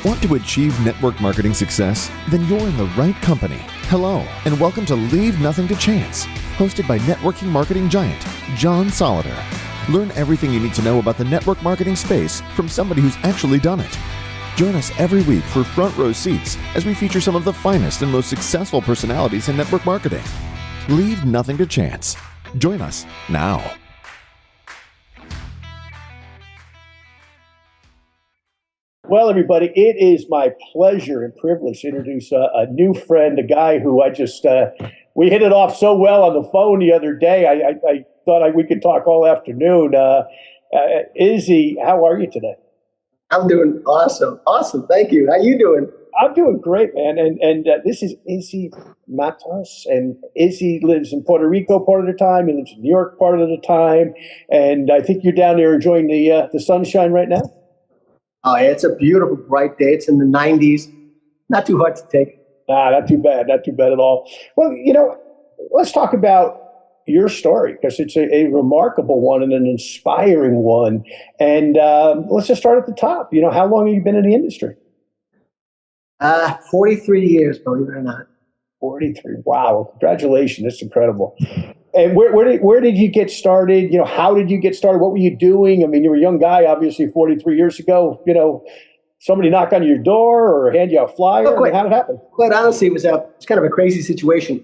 Want to achieve network marketing success? Then you're in the right company. Hello, and welcome to Leave Nothing to Chance, hosted by networking marketing giant John Solider. Learn everything you need to know about the network marketing space from somebody who's actually done it. Join us every week for front row seats as we feature some of the finest and most successful personalities in network marketing. Leave nothing to chance. Join us now. Well, everybody, it is my pleasure and privilege to introduce a new friend, a guy who I just, we hit it off so well on the phone the other day. I thought we could talk all afternoon. Izzy, how are you today? I'm doing awesome. Awesome. Thank you. How you doing? I'm doing great, man. And this is Izzy Matos. And Izzy lives in Puerto Rico part of the time. He lives in New York part of the time. And I think you're down there enjoying the sunshine right now. Oh, yeah, it's a beautiful, bright day. It's in the 90s. Not too hard to take. Not too bad. Not too bad at all. Well, let's talk about your story, because it's a remarkable one and an inspiring one. And let's just start at the top. How long have you been in the industry? 43 years, believe it or not. 43. Wow. Congratulations. That's incredible. And where did you get started? How did you get started? What were you doing? I mean, you were a young guy, obviously, 43 years ago. Somebody knock on your door or hand you a flyer? How did it happen? Quite honestly, it's kind of a crazy situation.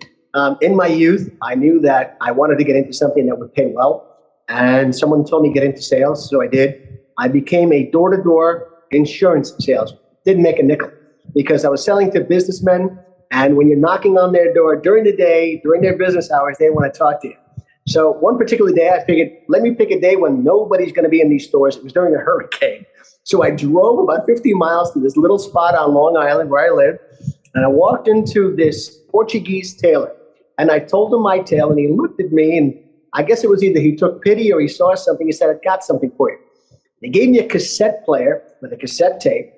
In my youth, I knew that I wanted to get into something that would pay well. And someone told me to get into sales, so I did. I became a door-to-door insurance salesman. Didn't make a nickel because I was selling to businessmen. And when you're knocking on their door during the day, during their business hours, they want to talk to you. So one particular day, I figured, let me pick a day when nobody's going to be in these stores. It was during a hurricane. So I drove about 50 miles to this little spot on Long Island where I live. And I walked into this Portuguese tailor. And I told him my tale. And he looked at me. And I guess it was either he took pity or he saw something. He said, I've got something for you. They gave me a cassette player with a cassette tape.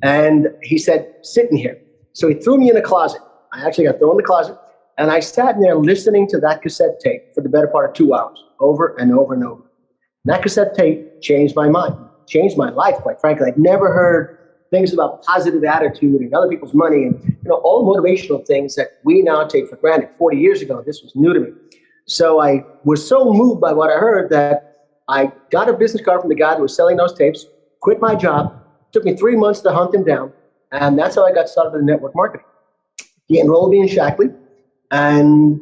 And he said, sit in here. So he threw me in a closet. I actually got thrown in the closet. And I sat in there listening to that cassette tape for the better part of 2 hours, over and over and over. And that cassette tape changed my mind, changed my life, quite frankly. I'd never heard things about positive attitude and other people's money and all the motivational things that we now take for granted. 40 years ago, this was new to me. So I was so moved by what I heard that I got a business card from the guy that was selling those tapes, quit my job. It took me 3 months to hunt him down. And that's how I got started in network marketing. He enrolled me in Shaklee, and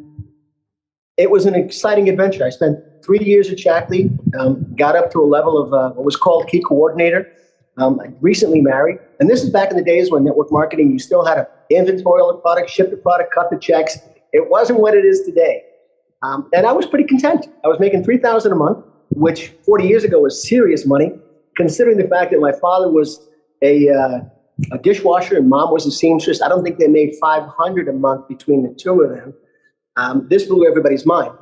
it was an exciting adventure. I spent 3 years at Shaklee, got up to a level of what was called key coordinator. I recently married, and this is back in the days when network marketing, you still had to inventory all the product, ship the product, cut the checks. It wasn't what it is today. And I was pretty content. I was making $3,000 a month, which 40 years ago was serious money, considering the fact that my father was a dishwasher and mom was a seamstress. I don't think they made $500 a month between the two of them. This blew everybody's mind.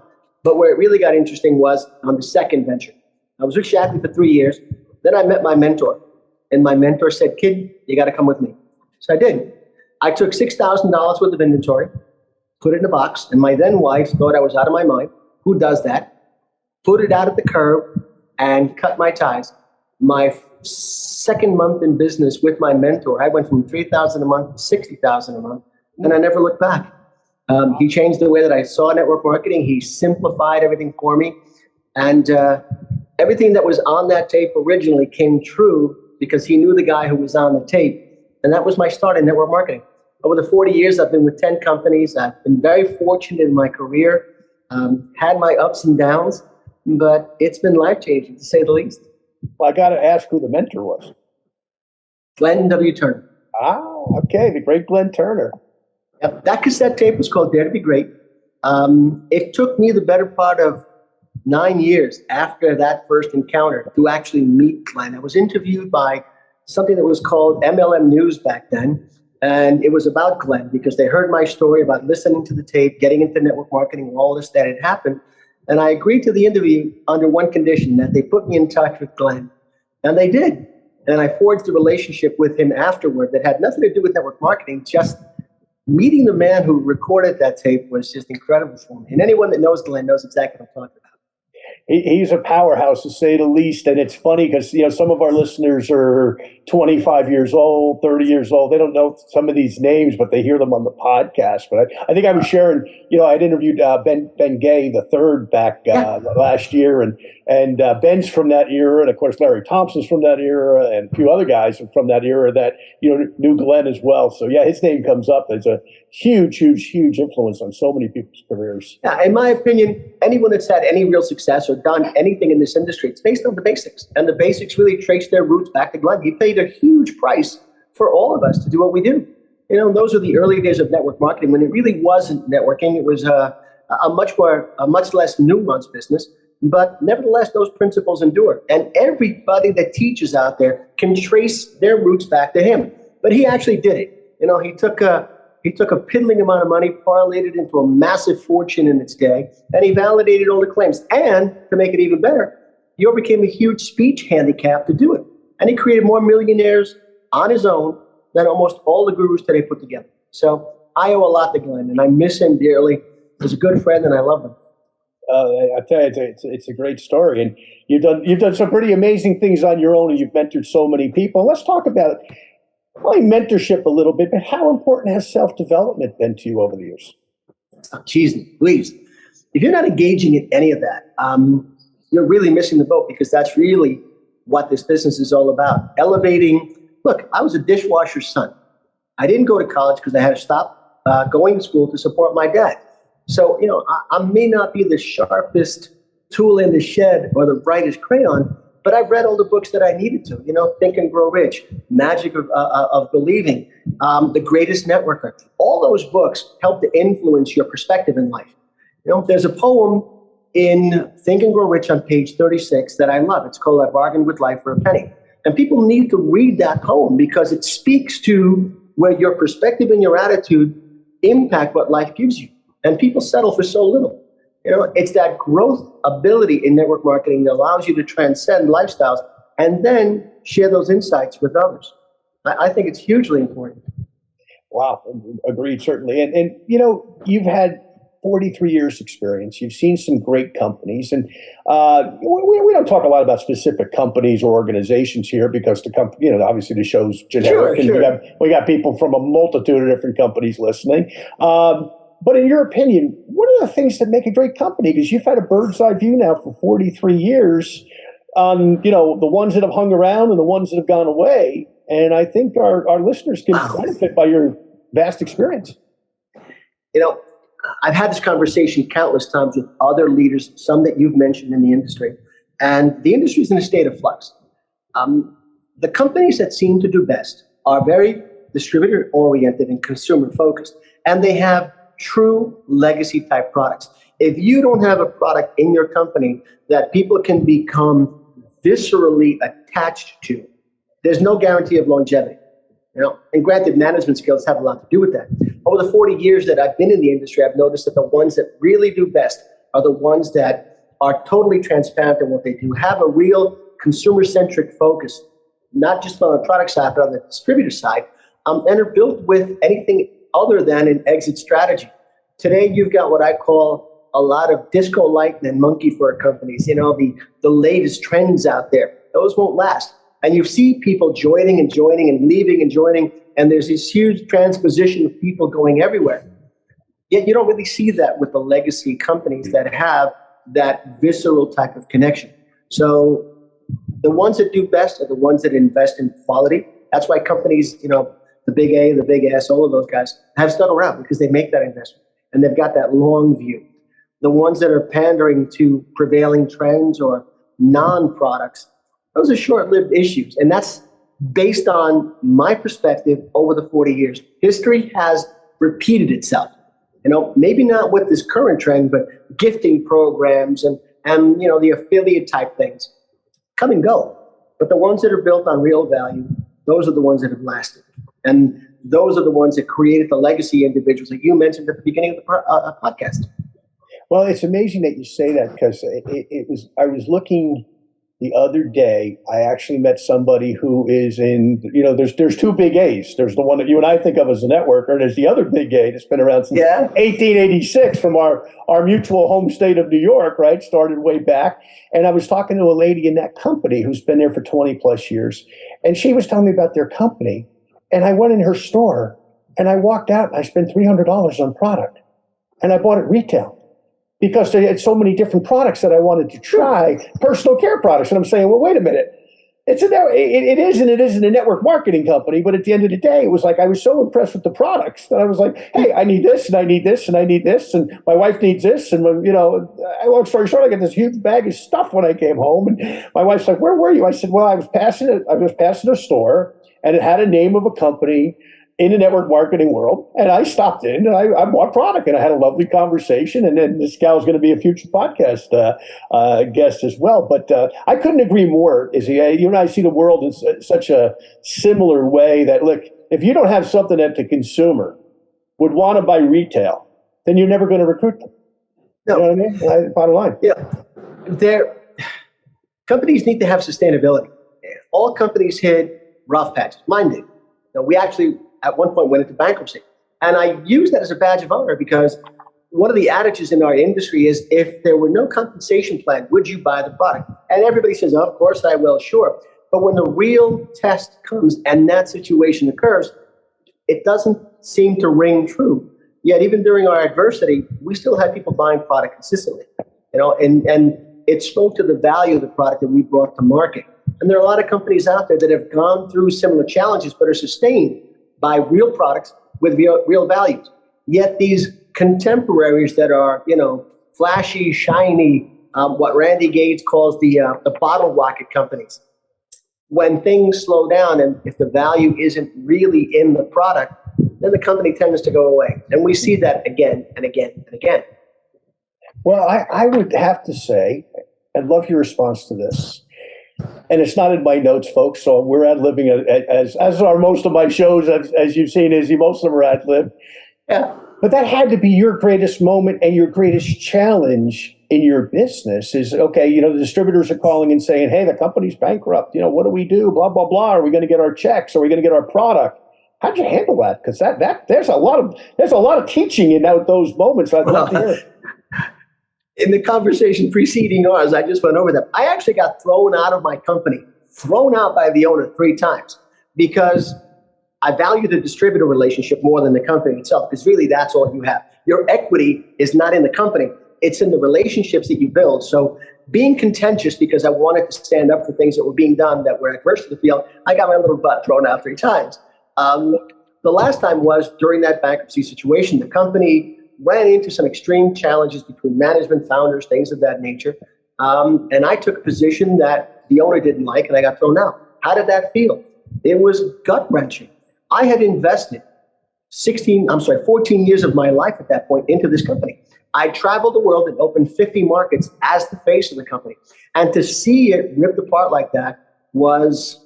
But where it really got interesting was on the second venture. I was with Shaklee for 3 years. Then I met my mentor. And my mentor said, kid, you got to come with me. So I did. I took $6,000 worth of inventory, put it in a box, and my then wife thought I was out of my mind. Who does that? Put it out at the curb and cut my ties. My second month in business with my mentor, I went from $3,000 a month to $60,000 a month, and I never looked back. He changed the way that I saw network marketing. He simplified everything for me, and everything that was on that tape originally came true because he knew the guy who was on the tape, and that was my start in network marketing. Over the 40 years, I've been with 10 companies. I've been very fortunate in my career, had my ups and downs, but it's been life-changing, to say the least. Well, I got to ask who the mentor was. Glenn W. Turner. Okay, the great Glenn Turner. Yep. That cassette tape was called Dare to Be Great. It took me the better part of 9 years after that first encounter to actually meet Glenn. I was interviewed by something that was called MLM News back then, and it was about Glenn because they heard my story about listening to the tape, getting into network marketing, all this that had happened. And I agreed to the interview under one condition, that they put me in touch with Glenn. And they did. And I forged a relationship with him afterward that had nothing to do with network marketing. Just meeting the man who recorded that tape was just incredible for me. And anyone that knows Glenn knows exactly what I'm talking about. He's a powerhouse, to say the least. And it's funny because, some of our listeners are 25 years old, 30 years old. They don't know some of these names, but they hear them on the podcast. But I think I was sharing, I'd interviewed Ben Gay, the third, back last year. And Ben's from that era. And of course, Larry Thompson's from that era. And a few other guys are from that era that, knew Glenn as well. So, yeah, his name comes up as a huge, huge, huge influence on so many people's careers. Yeah, in my opinion, anyone that's had any real success or done anything in this industry, it's based on the basics. And the basics really trace their roots back to Glenn. He paid a huge price for all of us to do what we do. Those are the early days of network marketing when it really wasn't networking. It was a much less nuanced business. But nevertheless, those principles endure. And everybody that teaches out there can trace their roots back to him. But he actually did it. He took a piddling amount of money, parlayed it into a massive fortune in its day, and he validated all the claims. And to make it even better, he overcame a huge speech handicap to do it. And he created more millionaires on his own than almost all the gurus today put together. So I owe a lot to Glenn, and I miss him dearly. He's a good friend, and I love him. I tell you, it's a great story, and you've done some pretty amazing things on your own, and you've mentored so many people. Let's talk about probably mentorship a little bit, but how important has self-development been to you over the years? Geez, please. If you're not engaging in any of that, you're really missing the boat, because that's really what this business is all about. Elevating. Look, I was a dishwasher's son. I didn't go to college because I had to stop going to school to support my dad. So, I may not be the sharpest tool in the shed or the brightest crayon, but I've read all the books that I needed to, Think and Grow Rich, Magic of Believing, The Greatest Networker. All those books help to influence your perspective in life. There's a poem in Think and Grow Rich on page 36 that I love. It's called I Bargained with Life for a Penny. And people need to read that poem because it speaks to where your perspective and your attitude impact what life gives you. And people settle for so little. It's that growth ability in network marketing that allows you to transcend lifestyles and then share those insights with others. I think it's hugely important. Wow. Agreed, certainly. And you've had 43 years experience. You've seen some great companies, and we don't talk a lot about specific companies or organizations here because the company, obviously the show's generic, sure. And we got people from a multitude of different companies listening. But in your opinion, what are the things that make a great company? Because you've had a bird's eye view now for 43 years on, the ones that have hung around and the ones that have gone away. And I think our listeners can benefit by your vast experience. I've had this conversation countless times with other leaders, some that you've mentioned in the industry, and the industry is in a state of flux. The companies that seem to do best are very distributor-oriented and consumer-focused, and they have true legacy-type products. If you don't have a product in your company that people can become viscerally attached to, there's no guarantee of longevity. And granted, management skills have a lot to do with that. Over the 40 years that I've been in the industry, I've noticed that the ones that really do best are the ones that are totally transparent in what they do, have a real consumer-centric focus, not just on the product side, but on the distributor side, and are built with anything other than an exit strategy. Today, you've got what I call a lot of disco light and monkey fur companies, the latest trends out there. Those won't last. And you see people joining and leaving and joining, and there's this huge transposition of people going everywhere. Yet you don't really see that with the legacy companies that have that visceral type of connection. So the ones that do best are the ones that invest in quality. That's why companies, the big A, the big S, all of those guys have stuck around because they make that investment and they've got that long view. The ones that are pandering to prevailing trends or non-products, those are short-lived issues. And that's based on my perspective over the 40 years. History has repeated itself. Maybe not with this current trend, but gifting programs and the affiliate type things come and go. But the ones that are built on real value, those are the ones that have lasted. And those are the ones that created the legacy individuals that you mentioned at the beginning of the podcast. Well, it's amazing that you say that because I was looking the other day, I actually met somebody who is in, there's two big A's. There's the one that you and I think of as a networker, and there's the other big A that's been around since 1886 from our mutual home state of New York, right? Started way back. And I was talking to a lady in that company who's been there for 20 plus years. And she was telling me about their company. And I went in her store and I walked out and I spent $300 on product. And I bought it retail, because they had so many different products that I wanted to try, personal care products. And I'm saying, well, wait a minute. It isn't a network marketing company, but at the end of the day, it was like I was so impressed with the products that I was like, hey, I need this, and I need this, and I need this, and my wife needs this. And, long story short, I got this huge bag of stuff when I came home. And my wife's like, where were you? I said, well, I was passing a store, and it had a name of a company in the network marketing world. And I stopped in and I bought product, and I had a lovely conversation. And then this gal's going to be a future podcast guest as well. But I couldn't agree more, Izzy. You and I see the world in such a similar way that, look, if you don't have something that the consumer would want to buy retail, then you're never going to recruit them. No. You know what I mean? Bottom line. Yeah. Companies need to have sustainability. All companies hit rough patches. Mine did. We actually at one point went into bankruptcy. And I use that as a badge of honor, because one of the adages in our industry is, if there were no compensation plan, would you buy the product? And everybody says, oh, of course I will, sure. But when the real test comes and that situation occurs, it doesn't seem to ring true. Yet even during our adversity, we still had people buying product consistently, and it spoke to the value of the product that we brought to market. And there are a lot of companies out there that have gone through similar challenges but are sustained by real products with real values. Yet these contemporaries that are, flashy, shiny, what Randy Gates calls the bottle rocket companies, when things slow down and if the value isn't really in the product, then the company tends to go away. And we see that again and again and again. Well, I would have to say, I'd love your response to this. And it's not in my notes, folks, so we're ad-libbing as are most of my shows, as you've seen, Izzy. Most of them are ad-lib. Yeah. But that had to be your greatest moment and your greatest challenge in your business is, okay, the distributors are calling and saying, hey, the company's bankrupt. What do we do? Blah, blah, blah. Are we going to get our checks? Are we going to get our product? How'd you handle that? Because there's a lot of teaching in those moments. I'd love to hear it. In the conversation preceding ours, I just went over that. I actually got thrown out of my company, thrown out by the owner 3 times, because I value the distributor relationship more than the company itself, because really that's all you have. Your equity is not in the company. It's in the relationships that you build. So being contentious because I wanted to stand up for things that were being done that were adverse to the field, I got my little butt thrown out 3 times. The last time was during that bankruptcy situation. The company ran into some extreme challenges between management, founders, things of that nature. And I took a position that the owner didn't like, and I got thrown out. How did that feel? It was gut-wrenching. I had invested 14 years of my life at that point into this company. I traveled the world and opened 50 markets as the face of the company. And to see it ripped apart like that was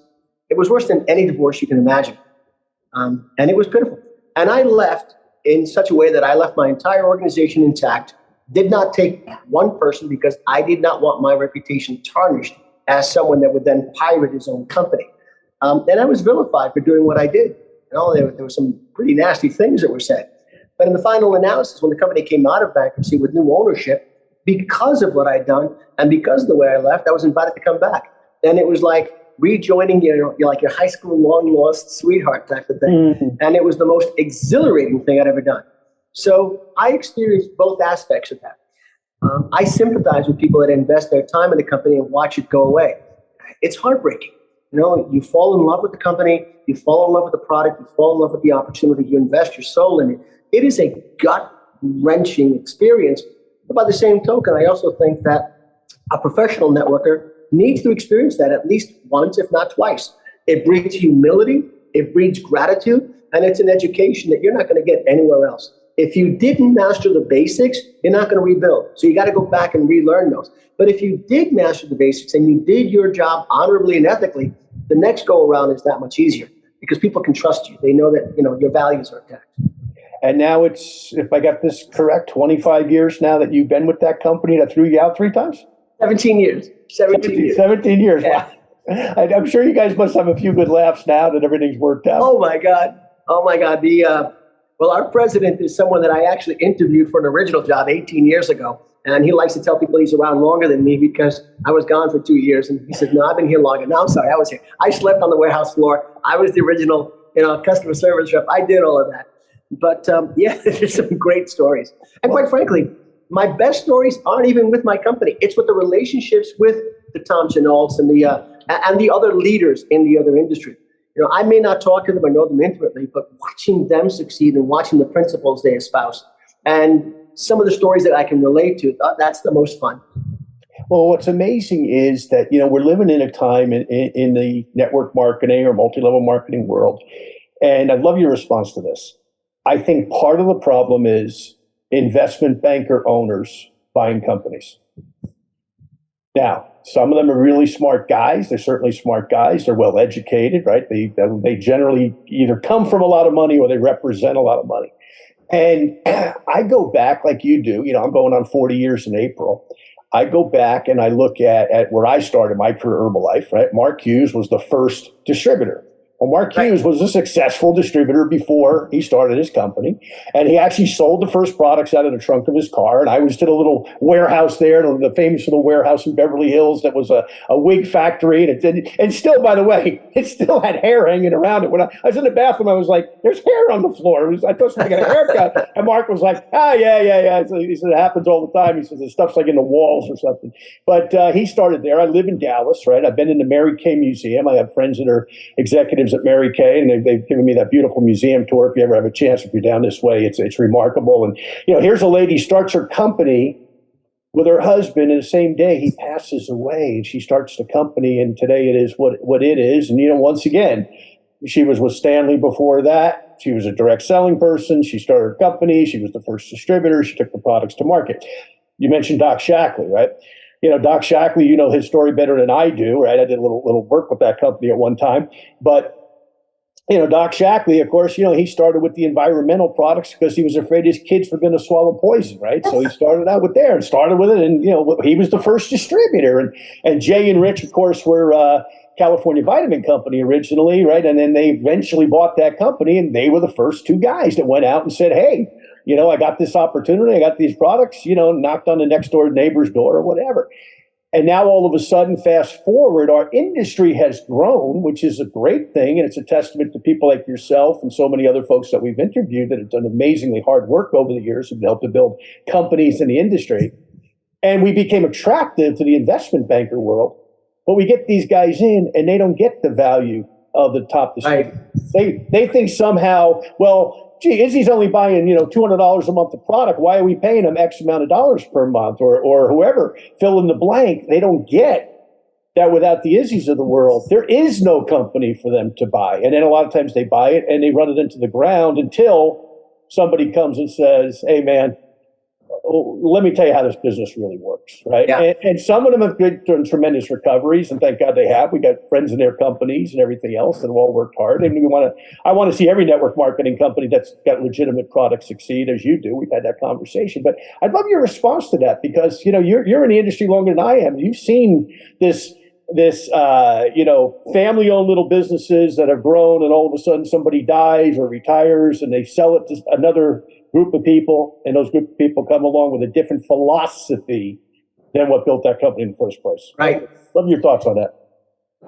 worse than any divorce you can imagine. And it was pitiful. And I left in such a way that I left my entire organization intact, did not take one person, because I did not want my reputation tarnished as someone that would then pirate his own company. And I was vilified for doing what I did. There were some pretty nasty things that were said. But in the final analysis, when the company came out of bankruptcy with new ownership, because of what I'd done and because of the way I left, I was invited to come back. And it was like rejoining your high school long lost sweetheart type of thing. Mm-hmm. And it was the most exhilarating thing I'd ever done. So I experienced both aspects of that. I sympathize with people that invest their time in the company and watch it go away. It's heartbreaking. You fall in love with the company, you fall in love with the product, you fall in love with the opportunity, you invest your soul in it. It is a gut-wrenching experience. But by the same token, I also think that a professional networker needs to experience that at least once, if not twice. It breeds humility, it breeds gratitude, and it's an education that you're not going to get anywhere else. If you didn't master the basics, you're not going to rebuild. So you got to go back and relearn those. But if you did master the basics and you did your job honorably and ethically, the next go around is that much easier because people can trust you. They know that your values are intact. And now it's, if I got this correct, 25 years now that you've been with that company that threw you out 3 times? 17 years. 17 years. 17 years. Yeah. Wow. I'm sure you guys must have a few good laughs now that everything's worked out. Oh my God. Oh my God. Well, our president is someone that I actually interviewed for an original job 18 years ago. And he likes to tell people he's around longer than me because I was gone for 2 years. And he said, no, I've been here longer. No, I'm sorry, I was here. I slept on the warehouse floor. I was the original, customer service rep. I did all of that. But yeah, there's some great stories. And quite frankly, my best stories aren't even with my company. It's with the relationships with the Tom Chenaults and the other leaders in the other industry. I may not talk to them or know them intimately, but watching them succeed and watching the principles they espouse and some of the stories that I can relate to, that's the most fun. Well, what's amazing is that, we're living in a time in the network marketing or multi-level marketing world. And I love your response to this. I think part of the problem is investment banker owners buying companies. Now, some of them are really smart guys. They're certainly smart guys. They're well educated, right? They generally either come from a lot of money or they represent a lot of money. And I go back like you do. I'm going on 40 years in April. I go back and I look at where I started my career, Herbalife, right? Mark Hughes was the first distributor. Well, Mark Hughes was a successful distributor before he started his company, and he actually sold the first products out of the trunk of his car. And I was at a little warehouse there, the famous little warehouse in Beverly Hills that was a wig factory. And still, by the way, it still had hair hanging around it. When I was in the bathroom, I was like, there's hair on the floor. I thought somebody got a haircut. And Mark was like, yeah. So he said, it happens all the time. He says, the stuff's like in the walls or something. But he started there. I live in Dallas, right? I've been in the Mary Kay Museum. I have friends that are executives at Mary Kay, and they've given me that beautiful museum tour. If you ever have a chance, if you're down this way, it's remarkable. And here's a lady starts her company with her husband, and the same day he passes away, and she starts the company, and today it is what it is. And once again, she was with Stanley before that. She was a direct selling person. She started her company. She was the first distributor. She took the products to market. You mentioned Doc Shackley, right? Doc Shackley, his story better than I do, right? I did a little work with that company at one time, but Doc Shackley, of course, he started with the environmental products because he was afraid his kids were going to swallow poison, right? So he started out with and started with it. And, he was the first distributor. And Jay and Rich, of course, were California Vitamin Company originally, right? And then they eventually bought that company, and they were the first two guys that went out and said, hey, I got this opportunity. I got these products, knocked on the next door neighbor's door or whatever. And now all of a sudden, fast forward, our industry has grown, which is a great thing. And it's a testament to people like yourself and so many other folks that we've interviewed that have done amazingly hard work over the years and helped to build companies in the industry. And we became attractive to the investment banker world. But we get these guys in and they don't get the value of the top distributor. Right. They think somehow, well, gee, Izzy's only buying, $200 a month of product. Why are we paying him X amount of dollars per month or whoever? Fill in the blank. They don't get that without the Izzy's of the world, there is no company for them to buy. And then a lot of times they buy it and they run it into the ground until somebody comes and says, hey, man, let me tell you how this business really works, right? Yeah. And some of them have done tremendous recoveries, and thank God they have. We got friends in their companies and everything else that have all worked hard. And I want to see every network marketing company that's got legitimate products succeed, as you do. We've had that conversation. But I'd love your response to that because, you're in the industry longer than I am. You've seen this family-owned little businesses that have grown, and all of a sudden somebody dies or retires, and they sell it to another group of people, and those group of people come along with a different philosophy than what built that company in the first place. Right. Love your thoughts on that.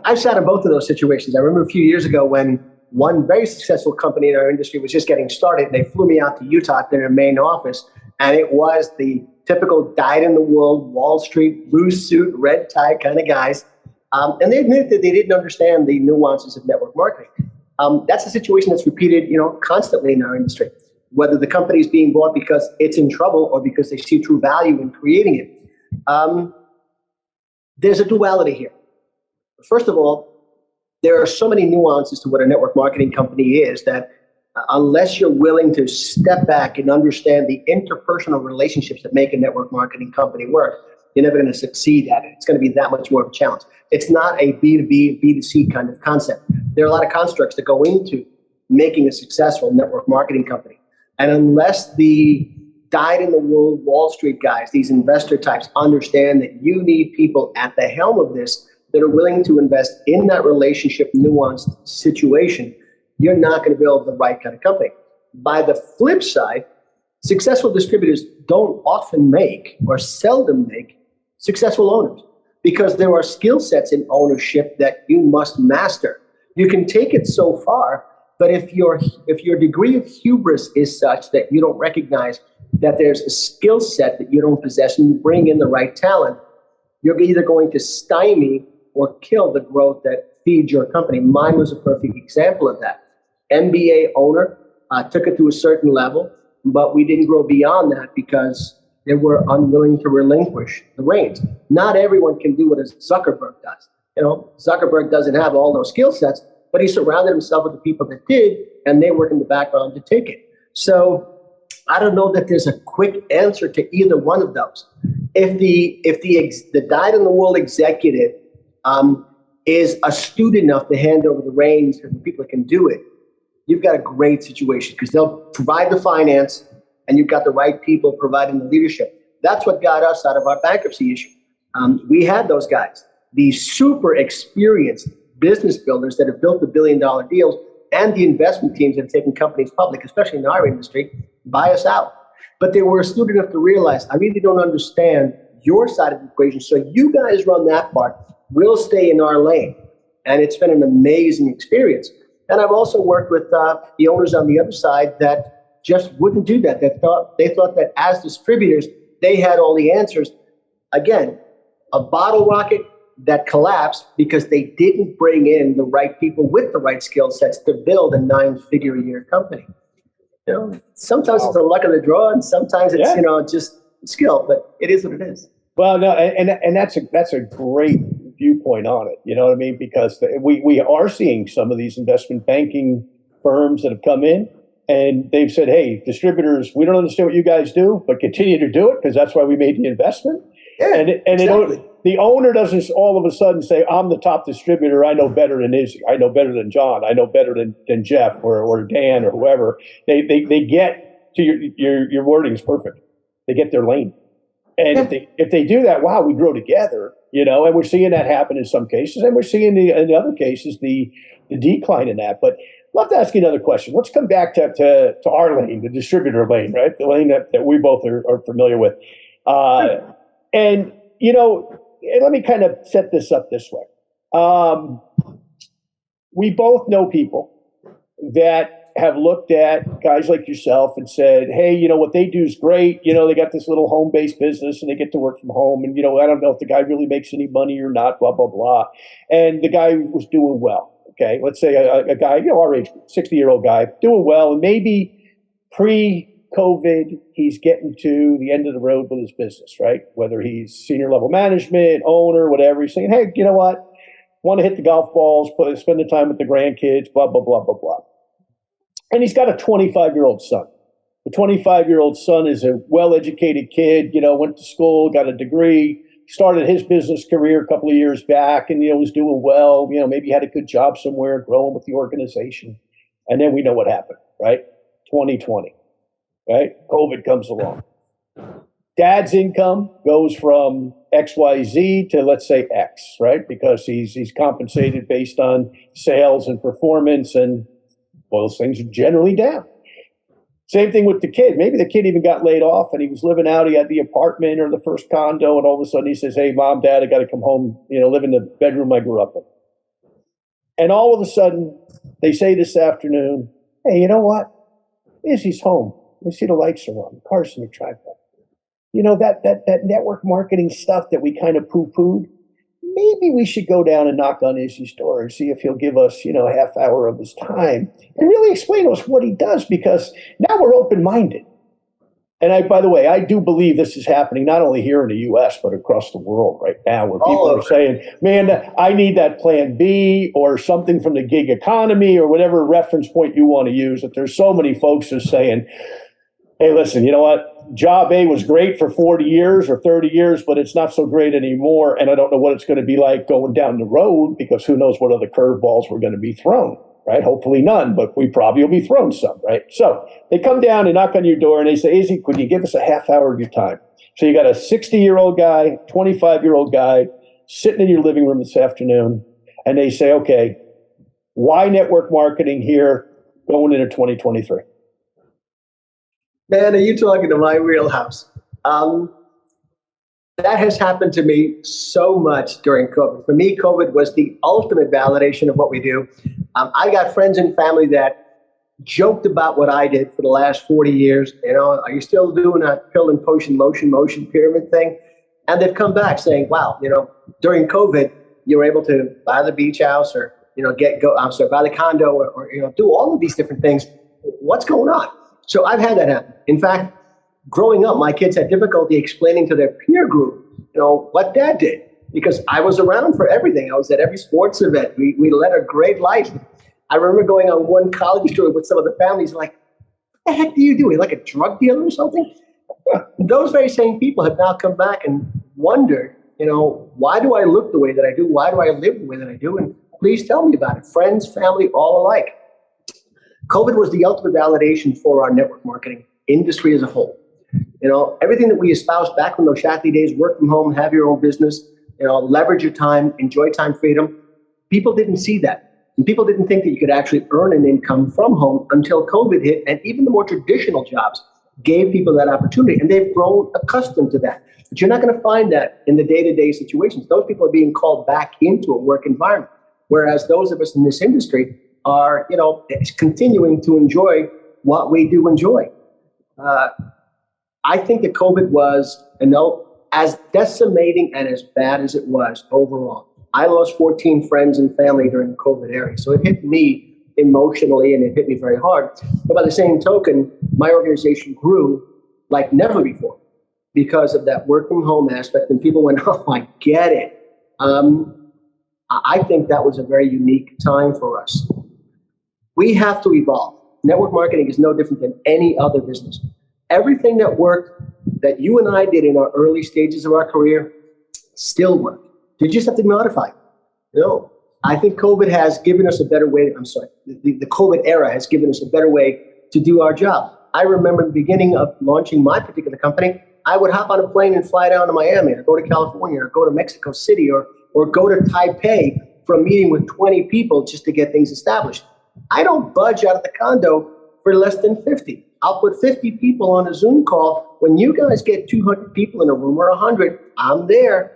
I've sat in both of those situations. I remember a few years ago when one very successful company in our industry was just getting started. They flew me out to Utah to their main office, and it was the typical dyed-in-the-wool Wall Street, blue suit, red tie kind of guys. And they admitted that they didn't understand the nuances of network marketing. That's a situation that's repeated, constantly in our industry. Whether the company is being bought because it's in trouble or because they see true value in creating it. There's a duality here. First of all, there are so many nuances to what a network marketing company is that unless you're willing to step back and understand the interpersonal relationships that make a network marketing company work, you're never going to succeed at it. It's going to be that much more of a challenge. It's not a B2B, B2C kind of concept. There are a lot of constructs that go into making a successful network marketing company. And unless the dyed-in-the-wool Wall Street guys, these investor types, understand that you need people at the helm of this that are willing to invest in that relationship, nuanced situation, you're not going to build the right kind of company. By the flip side, successful distributors don't often make or seldom make successful owners because there are skill sets in ownership that you must master. You can take it so far, but if your degree of hubris is such that you don't recognize that there's a skill set that you don't possess and you bring in the right talent, you're either going to stymie or kill the growth that feeds your company. Mine was a perfect example of that. MBA owner, took it to a certain level, but we didn't grow beyond that because they were unwilling to relinquish the reins. Not everyone can do what a Zuckerberg does. Zuckerberg doesn't have all those skill sets, but he surrounded himself with the people that did, and they work in the background to take it. So I don't know that there's a quick answer to either one of those. If the dyed-in-the-wool executive is astute enough to hand over the reins to the people that can do it, you've got a great situation because they'll provide the finance and you've got the right people providing the leadership. That's what got us out of our bankruptcy issue. We had those guys, these super experienced business builders that have built the billion-dollar deals, and the investment teams that have taken companies public, especially in our industry, buy us out. But they were astute enough to realize, I really don't understand your side of the equation, so you guys run that part. We'll stay in our lane. And it's been an amazing experience. And I've also worked with the owners on the other side that just wouldn't do that. They thought that as distributors, they had all the answers. Again, a bottle rocket that collapsed because they didn't bring in the right people with the right skill sets to build a 9-figure-a-year company. Sometimes it's the luck of the draw, and sometimes it's just skill. But it is what it is. Well, no, and that's a great viewpoint on it. You know what I mean? Because we are seeing some of these investment banking firms that have come in and they've said, hey, distributors, we don't understand what you guys do, but continue to do it because that's why we made the investment. Yeah, exactly. The owner doesn't all of a sudden say, I'm the top distributor. I know better than Izzy. I know better than John. I know better than Jeff or Dan or whoever. They get to your wording is perfect. They get their lane. And if they do that, wow, we grow together, and we're seeing that happen in some cases, and we're seeing in other cases the decline in that. But I'd love to ask you another question. Let's come back to our lane, the distributor lane, right? The lane that we both are familiar with. And let me kind of set this up this way. We both know people that have looked at guys like yourself and said, hey, what they do is great. They got this little home-based business and they get to work from home. And, I don't know if the guy really makes any money or not, blah, blah, blah. And the guy was doing well. Okay. Let's say a guy, our age, 60-year-old guy doing well. And maybe pre-COVID, he's getting to the end of the road with his business, right? Whether he's senior level management, owner, whatever. He's saying, hey, you know what? Want to hit the golf balls, spend the time with the grandkids, blah, blah, blah, blah, blah. And he's got a 25-year-old son. The 25-year-old son is a well-educated kid, went to school, got a degree, started his business career a couple of years back and, was doing well, maybe had a good job somewhere, growing with the organization. And then we know what happened, right? 2020, right? COVID comes along. Dad's income goes from XYZ to, let's say, X, right? Because he's compensated based on sales and performance, and those things are generally down. Same thing with the kid. Maybe the kid even got laid off and he was living out. He had the apartment or the first condo, and all of a sudden he says, hey, Mom, Dad, I got to come home, live in the bedroom I grew up in. And all of a sudden they say this afternoon, hey, you know what? Izzy's home. We see the lights are on. The car's in the driveway. That network marketing stuff that we kind of poo-pooed, maybe we should go down and knock on Izzy's door and see if he'll give us, a half hour of his time and really explain to us what he does, because now we're open-minded. And by the way, I do believe this is happening not only here in the U.S., but across the world right now, where people are saying, man, I need that plan B or something from the gig economy or whatever reference point you want to use. That there's so many folks who are saying, hey, listen, you know what? Job A was great for 40 years or 30 years, but it's not so great anymore. And I don't know what it's going to be like going down the road, because who knows what other curveballs were going to be thrown. right? Hopefully none, but we probably will be thrown some, right? So they come down and knock on your door and they say, Izzy, could you give us a half hour of your time? So you got a 60-year-old guy, 25-year-old guy sitting in your living room this afternoon, and they say, okay, why network marketing here going into 2023? Man, are you talking to my wheelhouse? That has happened to me so much during COVID. For me, COVID was the ultimate validation of what we do. I got friends and family that joked about what I did for the last 40 years. You know, are you still doing that pill and potion motion pyramid thing? And they've come back saying, wow, you know, during COVID, you were able to buy the beach house or, you know, buy the condo or, you know, do all of these different things. What's going on? So I've had that happen. In fact, growing up, my kids had difficulty explaining to their peer group, you know, what dad did, because I was around for everything. I was at every sports event. We led a great life. I remember going on one college tour with some of the families, like, what the heck do you do? Are you like a drug dealer or something? Those very same people have now come back and wondered, you know, why do I look the way that I do? Why do I live the way that I do? And please tell me about it. Friends, family, all alike. COVID was the ultimate validation for our network marketing industry as a whole. You know, everything that we espoused back in those shackly days, work from home, have your own business, you know, leverage your time, enjoy time freedom. People didn't see that. And people didn't think that you could actually earn an income from home until COVID hit. And even the more traditional jobs gave people that opportunity. And they've grown accustomed to that. But you're not going to find that in the day-to-day situations. Those people are being called back into a work environment. Whereas those of us in this industry are, you know, continuing to enjoy what we do enjoy. I think that COVID was, as decimating and as bad as it was overall. I lost 14 friends and family during the COVID era. So it hit me emotionally and it hit me very hard. But by the same token, my organization grew like never before because of that work from home aspect. And people went, oh, I get it. I think that was a very unique time for us. We have to evolve. Network marketing is no different than any other business. Everything that worked that you and I did in our early stages of our career still work. You just have to modify. You know, I think COVID has given us a better way. The COVID era has given us a better way to do our job. I remember the beginning of launching my particular company, I would hop on a plane and fly down to Miami or go to California or go to Mexico City or go to Taipei for a meeting with 20 people just to get things established. I don't budge out of the condo for less than 50. I'll put 50 people on a Zoom call. When you guys get 200 people in a room or 100, I'm there.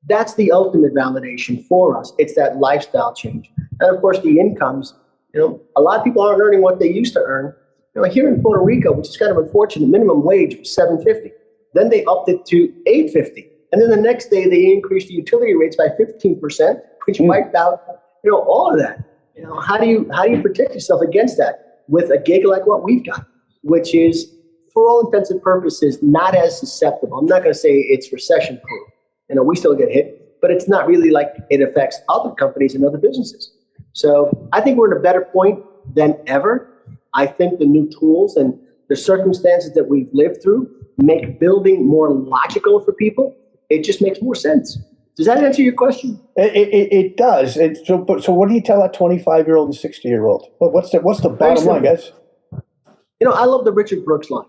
That's the ultimate validation for us. It's that lifestyle change. And of course, the incomes, you know, a lot of people aren't earning what they used to earn. You know, here in Puerto Rico, which is kind of unfortunate, minimum wage was $7.50. Then they upped it to $8.50. And then the next day they increased the utility rates by 15%, which wiped out, you know, all of that. You know, how do you protect yourself against that with a gig like what we've got, which is, for all intents and purposes, not as susceptible. I'm not going to say it's recession proof. You know, we still get hit, but it's not really like it affects other companies and other businesses. So I think we're at a better point than ever. I think the new tools and the circumstances that we've lived through make building more logical for people. It just makes more sense. Does that answer your question? It does. So what do you tell a 25-year-old and 60-year-old? What's the bottom line, guys? You know, I love the Richard Brooks line.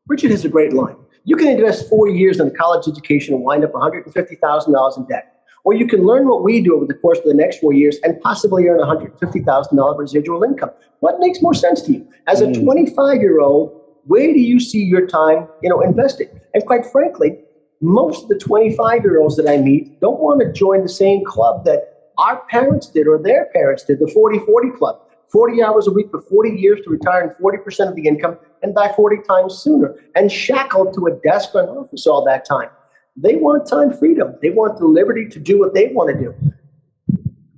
Richard has a great line. You can invest 4 years in a college education and wind up $150,000 in debt. Or you can learn what we do over the course of the next 4 years and possibly earn $150,000 residual income. What makes more sense to you? As a 25-year-old, where do you see your time, you know, invested? And quite frankly, most of the 25-year-olds that I meet don't want to join the same club that our parents did or their parents did, the 40-40 club. 40 hours a week for 40 years to retire in 40% of the income and die 40 times sooner and shackled to a desk or an office all that time. They want time freedom. They want the liberty to do what they want to do.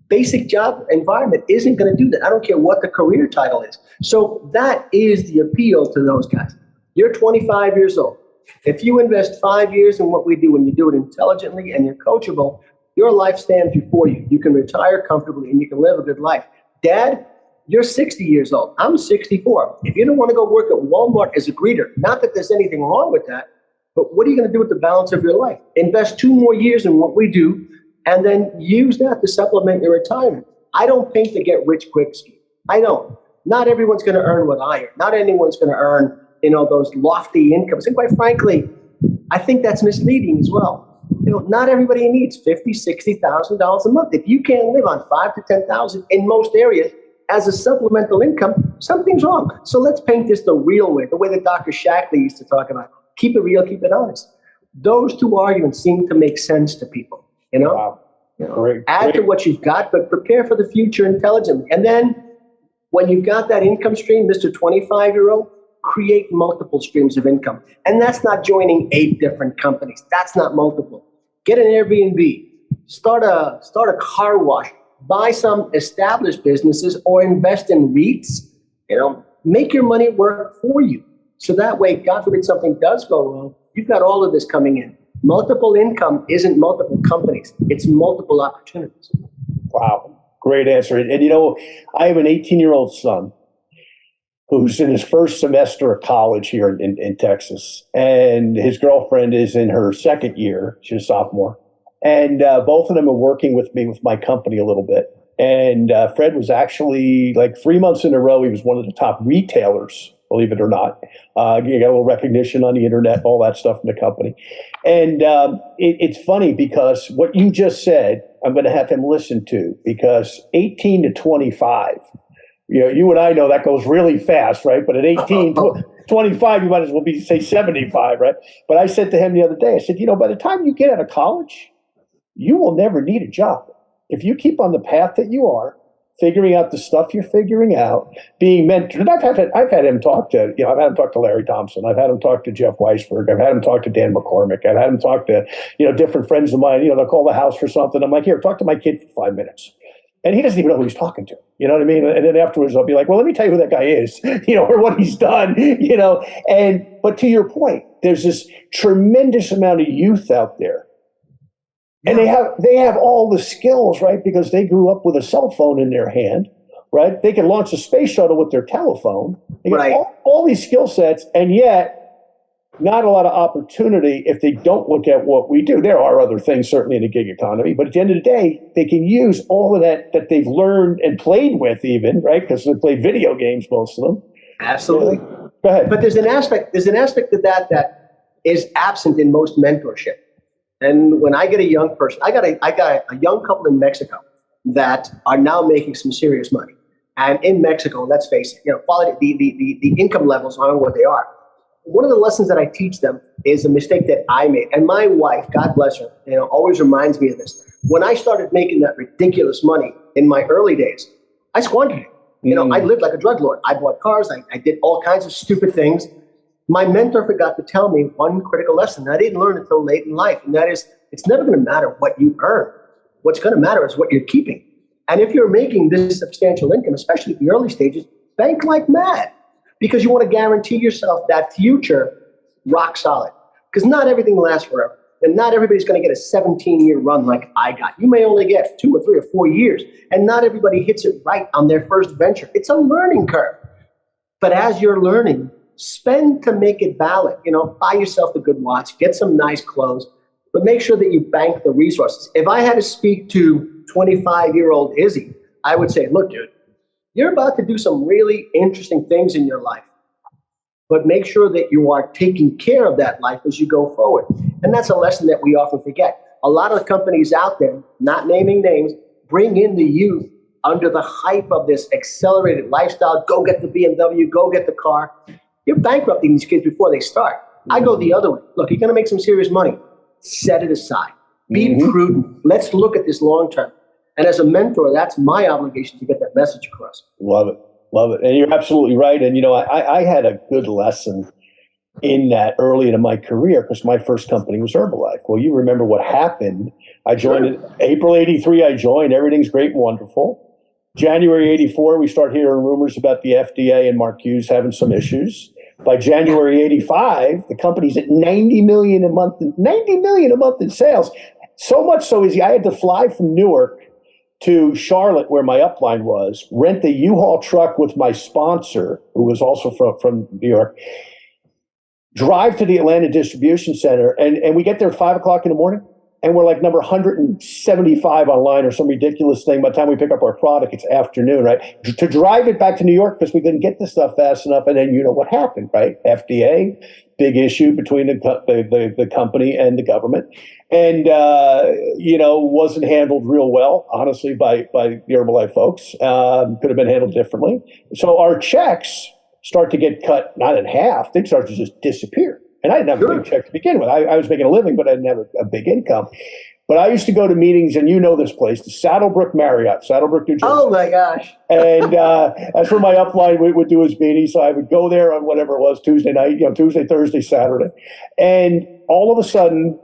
Basic job environment isn't going to do that. I don't care what the career title is. So that is the appeal to those guys. You're 25 years old. If you invest 5 years in what we do and you do it intelligently and you're coachable, your life stands before you. You can retire comfortably and you can live a good life. Dad, you're 60 years old. I'm 64. If you don't want to go work at Walmart as a greeter, not that there's anything wrong with that, but what are you going to do with the balance of your life? Invest 2 more years in what we do and then use that to supplement your retirement. I don't paint the get rich quick scheme. I know not everyone's going to earn what I earn. Not anyone's going to earn, those lofty incomes. And quite frankly, I think that's misleading as well. Not everybody needs $50,000, $60,000 a month. If you can't live on $5,000 to $10,000 in most areas as a supplemental income, something's wrong. So let's paint this the real way, the way that Dr. Shackley used to talk about. Keep it real, keep it honest. Those two arguments seem to make sense to people. Wow. Add to what you've got, but prepare for the future intelligently. And then when you've got that income stream, Mr. 25-year-old, create multiple streams of income. And that's not joining 8 different companies. That's not multiple. Get an Airbnb, start a car wash, buy some established businesses or invest in REITs. Make your money work for you. So that way, God forbid something does go wrong, you've got all of this coming in. Multiple income isn't multiple companies. It's multiple opportunities. Wow. Great answer. And I have an 18-year-old son who's in his first semester of college here in Texas. And his girlfriend is in her second year. She's a sophomore. And both of them are working with me with my company a little bit. And Fred was actually like 3 months in a row, he was one of the top retailers, believe it or not. You got a little recognition on the internet, all that stuff in the company. And it's funny because what you just said, I'm going to have him listen to, because 18 to 25, you and I know that goes really fast, right? But at 18, 25, you might as well be, say, 75, right? But I said to him the other day, I said, by the time you get out of college, you will never need a job. If you keep on the path that you are, figuring out the stuff you're figuring out, being mentored. And I've had him talk to, I've had him talk to Larry Thompson. I've had him talk to Jeff Weisberg. I've had him talk to Dan McCormick. I've had him talk to, different friends of mine. They'll call the house for something. I'm like, here, talk to my kid for 5 minutes. And he doesn't even know who he's talking to. You know what I mean? And then afterwards, I'll be like, well, let me tell you who that guy is, or what he's done, but to your point, there's this tremendous amount of youth out there. And they have all the skills, right? Because they grew up with a cell phone in their hand, right? They can launch a space shuttle with their telephone. They get all these skill sets, and yet not a lot of opportunity if they don't look at what we do. There are other things, certainly, in the gig economy, but at the end of the day, they can use all of that they've learned and played with even, right? Because they play video games, most of them. Absolutely. Go ahead. But there's an aspect of that is absent in most mentorship. And when I get a young person, I got a young couple in Mexico that are now making some serious money. And in Mexico, let's face it, quality, the income levels aren't what they are. One of the lessons that I teach them is a mistake that I made. And my wife, God bless her, always reminds me of this. When I started making that ridiculous money in my early days, I squandered it. I lived like a drug lord. I bought cars. I did all kinds of stupid things. My mentor forgot to tell me one critical lesson that I didn't learn until late in life. And that is, it's never going to matter what you earn. What's going to matter is what you're keeping. And if you're making this substantial income, especially at the early stages, bank like mad, because you want to guarantee yourself that future rock solid. Because not everything lasts forever. And not everybody's going to get a 17-year run like I got. You may only get 2 or 3 or 4 years. And not everybody hits it right on their first venture. It's a learning curve. But as you're learning, spend to make it valid. Buy yourself a good watch, get some nice clothes, but make sure that you bank the resources. If I had to speak to 25-year-old Izzy, I would say, look, dude, you're about to do some really interesting things in your life, but make sure that you are taking care of that life as you go forward. And that's a lesson that we often forget. A lot of the companies out there, not naming names, bring in the youth under the hype of this accelerated lifestyle. Go get the BMW, go get the car. You're bankrupting these kids before they start. I go the other way. Look, you're going to make some serious money. Set it aside. Be prudent. Let's look at this long term. And as a mentor, that's my obligation to get that message across. Love it. Love it. And you're absolutely right. And, I had a good lesson in that early in my career because my first company was Herbalife. Well, you remember what happened. I joined in April 83. I joined. Everything's great and wonderful. January 84, we start hearing rumors about the FDA and Mark Hughes having some issues. By January 85, the company's at $90 million a month in sales. So much so, Izzy, I had to fly from Newark to Charlotte, where my upline was, rent a U-Haul truck with my sponsor, who was also from New York, drive to the Atlanta distribution center, and we get there at 5 o'clock in the morning. and we're like number 175 online or some ridiculous thing. By the time we pick up our product, it's afternoon, right? To drive it back to New York because we couldn't get the stuff fast enough, and then you know what happened, right? FDA, big issue between the company and the government, and wasn't handled real well, honestly, by the Herbalife folks. Could have been handled differently. So our checks start to get cut, not in half; they start to just disappear. And I didn't have a big check to begin with. I was making a living, but I didn't have a big income. But I used to go to meetings, and you know this place, the Saddlebrook Marriott, Saddlebrook, New Jersey. Oh, my gosh. And that's where my upline would do his meetings. So I would go there on whatever it was, Tuesday night, Tuesday, Thursday, Saturday. And all of a sudden,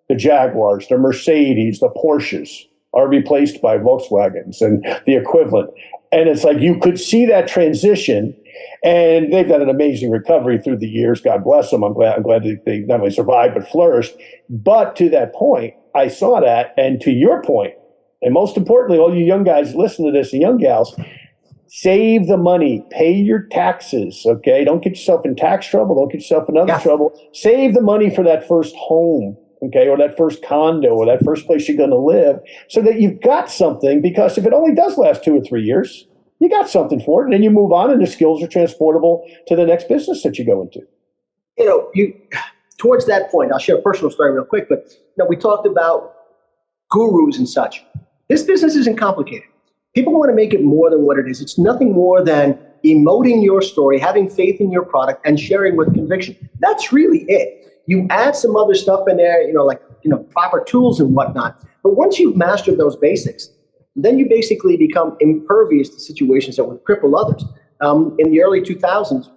the Jaguars, the Mercedes, the Porsches are replaced by Volkswagens and the equivalent. And it's like you could see that transition. And they've done an amazing recovery through the years. God bless them. I'm glad they not only survived but flourished. But to that point, I saw that. And to your point, and most importantly, all you young guys listen to this, and young gals, save the money, pay your taxes. Okay, don't get yourself in tax trouble. Don't get yourself in other trouble. Save the money for that first home. Okay, or that first condo, or that first place you're going to live, so that you've got something. Because if it only does last 2 or 3 years, you got something for it, and then you move on, and the skills are transportable to the next business that you go into. Towards that point, I'll share a personal story real quick, but we talked about gurus and such. This business isn't complicated. People want to make it more than what it is. It's nothing more than emoting your story, having faith in your product, and sharing with conviction. That's really it. You add some other stuff in there, proper tools and whatnot. But once you've mastered those basics, then you basically become impervious to situations that would cripple others. In the early 2000s,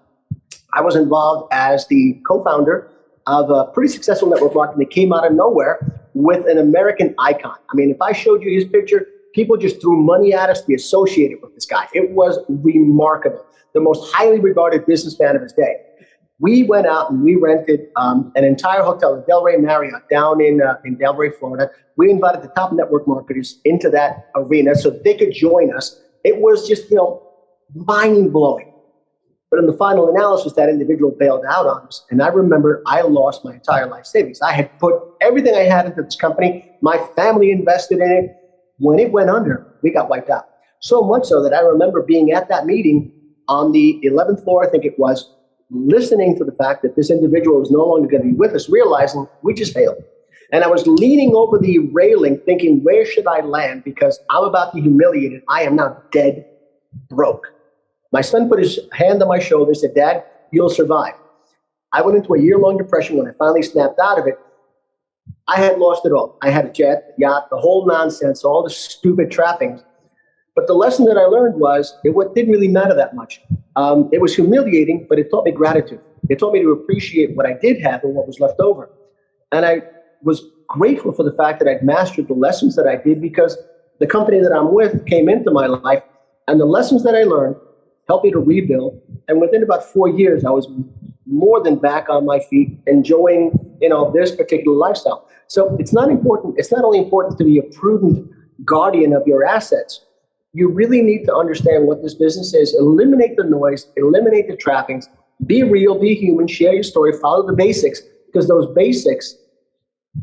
I was involved as the co-founder of a pretty successful network marketing that came out of nowhere with an American icon. I mean, if I showed you his picture, people just threw money at us to be associated with this guy. It was remarkable. The most highly regarded businessman of his day. We went out and we rented an entire hotel, the Delray Marriott, down in Delray, Florida. We invited the top network marketers into that arena so they could join us. It was just, mind-blowing. But in the final analysis, that individual bailed out on us. And I remember I lost my entire life savings. I had put everything I had into this company. My family invested in it. When it went under, we got wiped out. So much so that I remember being at that meeting on the 11th floor, I think it was, listening to the fact that this individual was no longer going to be with us, realizing we just failed. And I was leaning over the railing thinking, where should I land? Because I'm about to be humiliated. I am now dead broke. My son put his hand on my shoulder and said, Dad, you'll survive. I went into a year-long depression. When I finally snapped out of it, I had lost it all. I had a jet, yacht, the whole nonsense, all the stupid trappings. But the lesson that I learned was it didn't really matter that much. It was humiliating, but it taught me gratitude. It taught me to appreciate what I did have and what was left over. And I was grateful for the fact that I'd mastered the lessons that I did, because the company that I'm with came into my life, and the lessons that I learned helped me to rebuild. And within about 4 years, I was more than back on my feet, enjoying, this particular lifestyle. So it's not only important to be a prudent guardian of your assets. You really need to understand what this business is. Eliminate the noise, eliminate the trappings, be real, be human, share your story, follow the basics, because those basics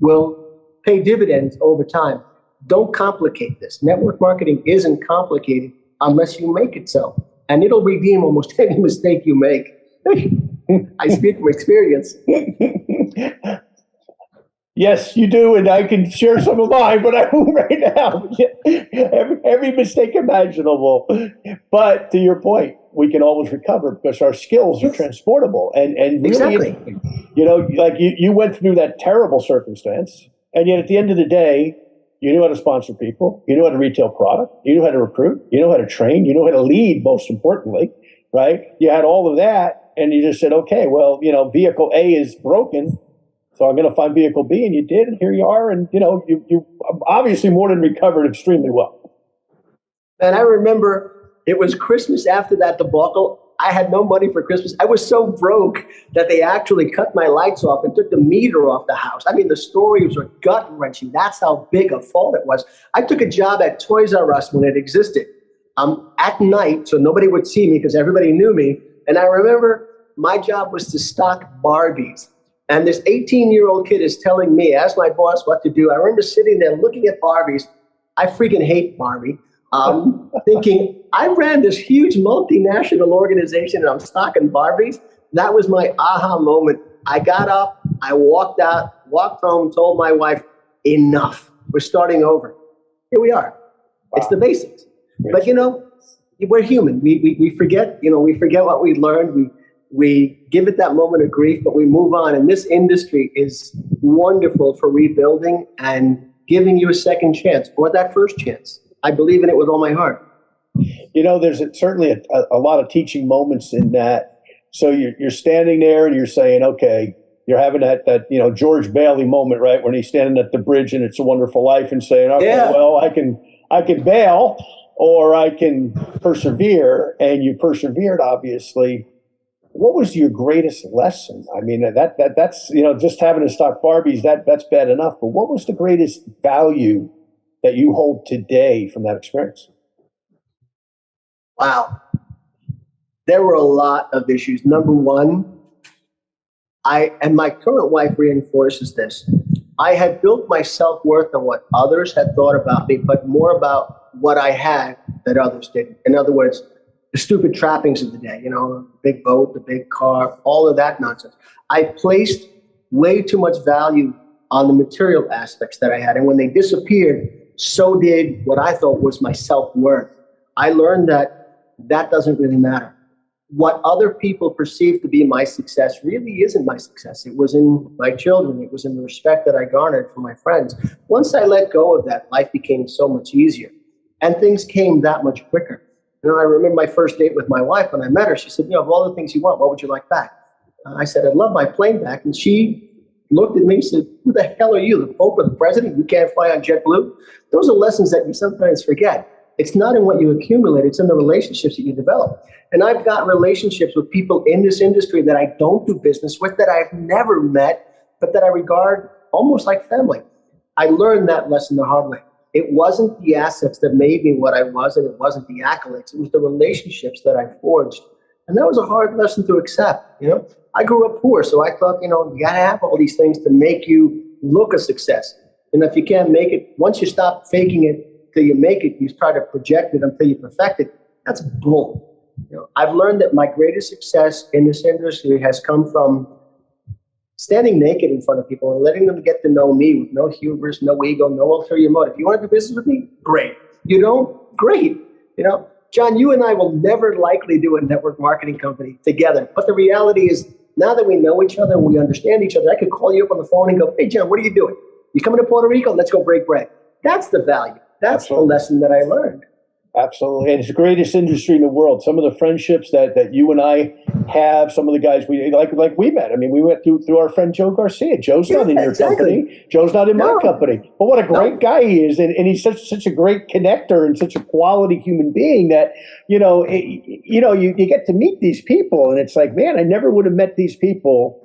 will pay dividends over time. Don't complicate this. Network marketing isn't complicated unless you make it so. And it'll redeem almost any mistake you make. I speak from experience. Yes, you do, and I can share some of mine, but I won't right now. Every mistake imaginable. But to your point, we can always recover because our skills are transportable. And really, exactly. Like you went through that terrible circumstance, and yet at the end of the day, you knew how to sponsor people, you knew how to retail product, you knew how to recruit, you know how to train, you know how to lead, most importantly, right? You had all of that, and you just said, okay, well, vehicle A is broken, so I'm going to find vehicle B, and you did, and here you are, and you obviously more than recovered extremely well. And I remember it was Christmas after that debacle. I had no money for Christmas. I was so broke that they actually cut my lights off and took the meter off the house. I mean, the stories were gut-wrenching. That's how big a fault it was. I took a job at Toys R Us when it existed at night, so nobody would see me because everybody knew me. And I remember my job was to stock Barbies. And this 18-year-old kid is telling me, as my boss, what to do. I remember sitting there looking at Barbies. I freaking hate Barbie. Thinking, I ran this huge multinational organization and I'm stocking Barbies. That was my aha moment. I got up, I walked out, walked home, told my wife, enough. We're starting over. Here we are. Wow. It's the basics. But, we're human. We forget, we forget what we learned. We give it that moment of grief, but we move on. And this industry is wonderful for rebuilding and giving you a second chance or that first chance. I believe in it with all my heart. There's certainly a lot of teaching moments in that. So you're standing there and you're saying, okay, you're having that George Bailey moment, right? When he's standing at the bridge and It's a Wonderful Life and saying, okay, well, I can bail or I can persevere. And you persevered, obviously. What was your greatest lesson? I mean, that's just having to stock Barbies, that's bad enough. But what was the greatest value that you hold today from that experience? Wow. There were a lot of issues. Number one, and my current wife reinforces this, I had built my self-worth on what others had thought about me, but more about what I had that others didn't. In other words, the stupid trappings of the day, the big boat, the big car, all of that nonsense. I placed way too much value on the material aspects that I had. And when they disappeared, so did what I thought was my self-worth. I learned that doesn't really matter. What other people perceive to be my success really isn't my success. It was in my children. It was in the respect that I garnered from my friends. Once I let go of that, life became so much easier. And things came that much quicker. I remember my first date with my wife when I met her. She said, of all the things you want, what would you like back? I said, I'd love my plane back. And she looked at me and said, who the hell are you, the Pope or the President? You can't fly on JetBlue? Those are lessons that you sometimes forget. It's not in what you accumulate, it's in the relationships that you develop. And I've got relationships with people in this industry that I don't do business with, that I've never met, but that I regard almost like family. I learned that lesson the hard way. It wasn't the assets that made me what I was, and it wasn't the accolades. It was the relationships that I forged. And that was a hard lesson to accept. I grew up poor, so I thought, you gotta have all these things to make you look a success. And if you can't make it, once you stop faking it till you make it, you try to project it until you perfect it. That's bull. I've learned that my greatest success in this industry has come from standing naked in front of people and letting them get to know me with no hubris, no ego, no ulterior motive. You want to do business with me? Great. You don't? Great. John, you and I will never likely do a network marketing company together. But the reality is, now that we know each other, we understand each other, I could call you up on the phone and go, hey, John, what are you doing? You coming to Puerto Rico? Let's go break bread. That's the value. That's Absolutely. The lesson that I learned. Absolutely. And it's the greatest industry in the world. Some of the friendships that you and I have, some of the guys we like we met. I mean, we went through our friend Joe Garcia. Joe's not in your company. Joe's not in my company. But what a great guy he is. And he's such a great connector and such a quality human being that, you get to meet these people. And it's like, man, I never would have met these people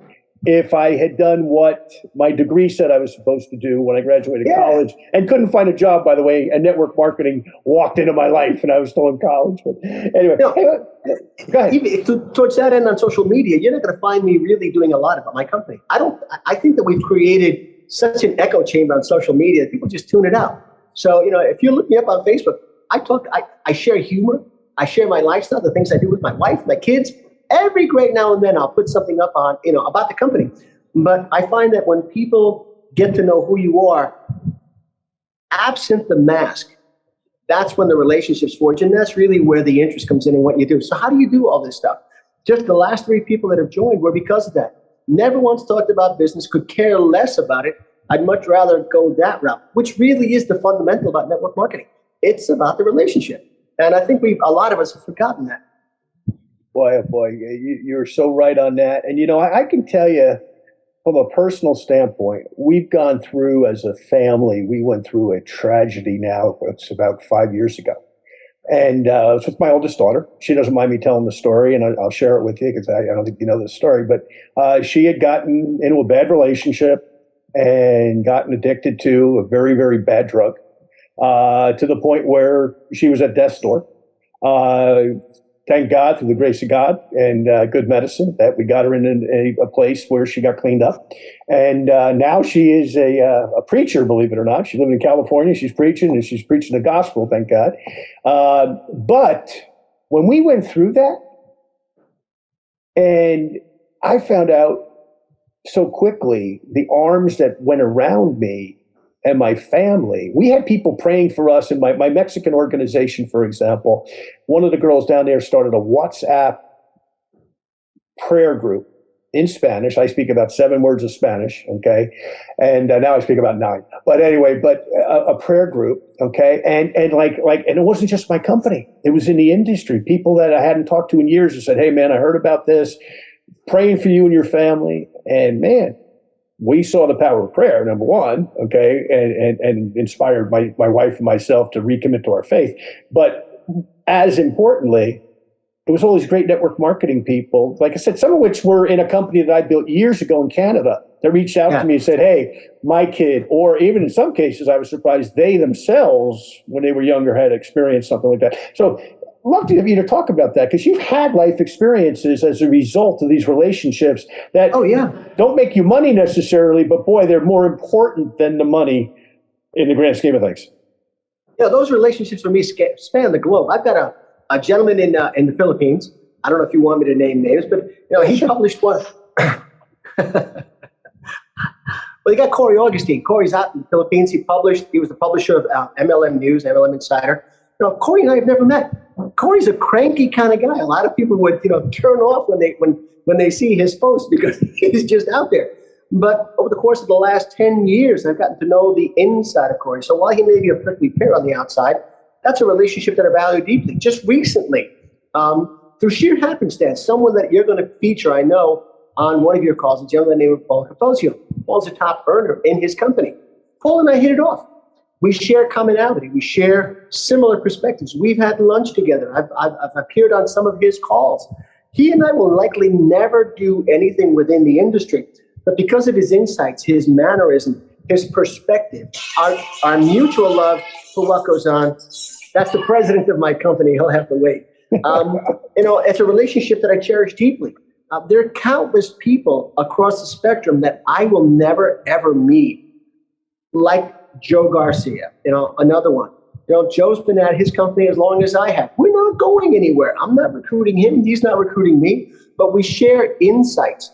if I had done what my degree said I was supposed to do when I graduated college, and couldn't find a job, by the way, and network marketing walked into my life and I was still in college. But anyway, go ahead. Even towards that end on social media, you're not going to find me really doing a lot about my company. I think that we've created such an echo chamber on social media that people just tune it out. So, if you look me up on Facebook, I share humor. I share my lifestyle, the things I do with my wife, my kids. Every great now and then I'll put something up on, about the company. But I find that when people get to know who you are, absent the mask, that's when the relationships forge. And that's really where the interest comes in what you do. So how do you do all this stuff? Just the last 3 people that have joined were because of that. Never once talked about business, could care less about it. I'd much rather go that route, which really is the fundamental about network marketing. It's about the relationship. And I think a lot of us have forgotten that. Boy, oh boy, you're so right on that. And, I can tell you from a personal standpoint, we've gone through as a family, we went through a tragedy now. It's about 5 years ago. And it's with my oldest daughter. She doesn't mind me telling the story, and I'll share it with you because I don't think you know this story. But she had gotten into a bad relationship and gotten addicted to a very, very bad drug to the point where she was at death's door. thank God, through the grace of God and good medicine, that we got her in a place where she got cleaned up. And now she is a preacher, believe it or not. She's living in California. She's preaching, and she's preaching the gospel, thank God. But when we went through that, and I found out so quickly the arms that went around me and my family. We had people praying for us in my Mexican organization, for example. One of the girls down there started a WhatsApp prayer group in Spanish. I speak about 7 words of Spanish, okay? And now I speak about 9. But anyway, a prayer group, okay? And it wasn't just my company. It was in the industry. People that I hadn't talked to in years and said, hey, man, I heard about this. Praying for you and your family. And man, we saw the power of prayer, number one, okay, and inspired my wife and myself to recommit to our faith. But as importantly, it was all these great network marketing people, like I said, some of which were in a company that I built years ago in Canada, that reached out to me and said, hey, my kid, or even in some cases, I was surprised they themselves, when they were younger, had experienced something like that. So love to have you to talk about that, because you've had life experiences as a result of these relationships that don't make you money necessarily, but boy, they're more important than the money in the grand scheme of things. Yeah, those relationships for me span the globe. I've got a gentleman in the Philippines. I don't know if you want me to name names, but he published one. Well, you got Corey Augustine. Corey's out in the Philippines. He was the publisher of MLM News, MLM Insider. Corey and I have never met. Corey's a cranky kind of guy. A lot of people would, turn off when they see his posts because he's just out there. But over the course of the last 10 years, I've gotten to know the inside of Corey. So while he may be a prickly pear on the outside, that's a relationship that I value deeply. Just recently, through sheer happenstance, someone that you're going to feature, I know, on one of your calls, a gentleman named Paul Capozio. Paul's a top earner in his company. Paul and I hit it off. We share commonality. We share similar perspectives. We've had lunch together. I've appeared on some of his calls. He and I will likely never do anything within the industry, but because of his insights, his mannerism, his perspective, our mutual love for what goes on. That's the president of my company. He'll have to wait. It's a relationship that I cherish deeply. There are countless people across the spectrum that I will never, ever meet, like Joe Garcia, another one. Joe's been at his company as long as I have. We're not going anywhere. I'm not recruiting him. He's not recruiting me, but we share insights.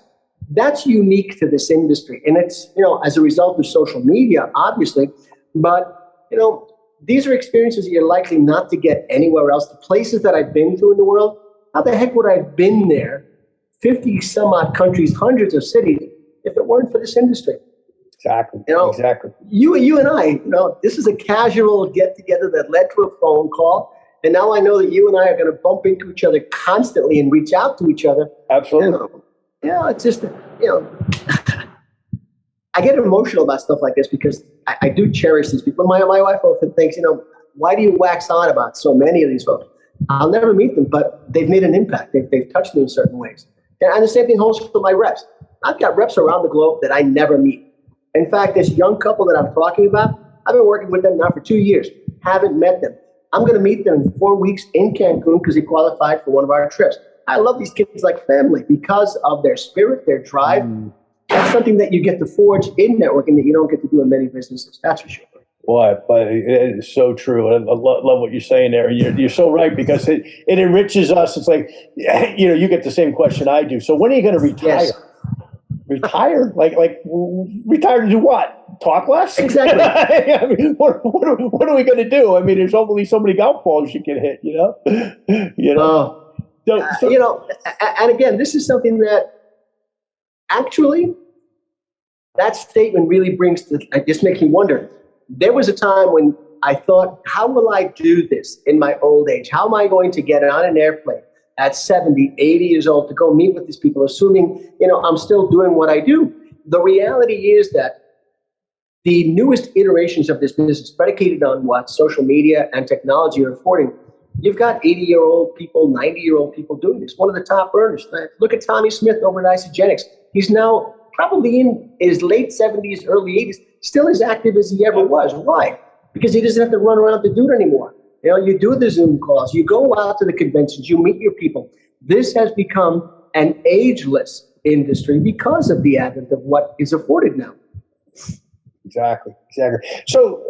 That's unique to this industry. And it's, as a result of social media, obviously, but, these are experiences that you're likely not to get anywhere else. The places that I've been to in the world, how the heck would I have been there? 50 some odd countries, hundreds of cities, if it weren't for this industry. Exactly. Exactly. You and I, this is a casual get together that led to a phone call. And now I know that you and I are going to bump into each other constantly and reach out to each other. Absolutely. It's just, I get emotional about stuff like this because I do cherish these people. My wife often thinks, why do you wax on about so many of these folks? I'll never meet them, but they've made an impact. They've touched me in certain ways. And the same thing holds for my reps. I've got reps around the globe that I never meet. In fact, this young couple that I'm talking about, I've been working with them now for 2 years. Haven't met them. I'm going to meet them in 4 weeks in Cancun because they qualified for one of our trips. I love these kids like family because of their spirit, their drive. That's something that you get to forge in networking that you don't get to do in many businesses. That's for sure. Boy, but it is so true. I love what you're saying there. You're so right, because it enriches us. It's like, you get the same question I do. So when are you going to retire? Yes. Retire? Like retire to do what? Talk less? Exactly. I mean, what are we going to do? I mean, there's only so many golf balls you can hit, And again, this is something that actually, that statement really just makes me wonder. There was a time when I thought, how will I do this in my old age? How am I going to get on an airplane at 70, 80 years old to go meet with these people, assuming, I'm still doing what I do? The reality is that the newest iterations of this business, predicated on what social media and technology are affording, you've got 80-year-old people, 90-year-old people doing this. One of the top earners. Look at Tommy Smith over at Isagenix. He's now probably in his late 70s, early 80s, still as active as he ever was. Why? Because he doesn't have to run around to do it anymore. You do the Zoom calls, you go out to the conventions, you meet your people. This has become an ageless industry because of the advent of what is afforded now. Exactly. So,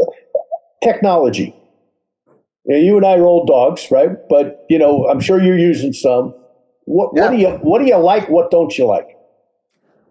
technology. You and I are old dogs, right? But I'm sure you're using some. What do you like? What don't you like?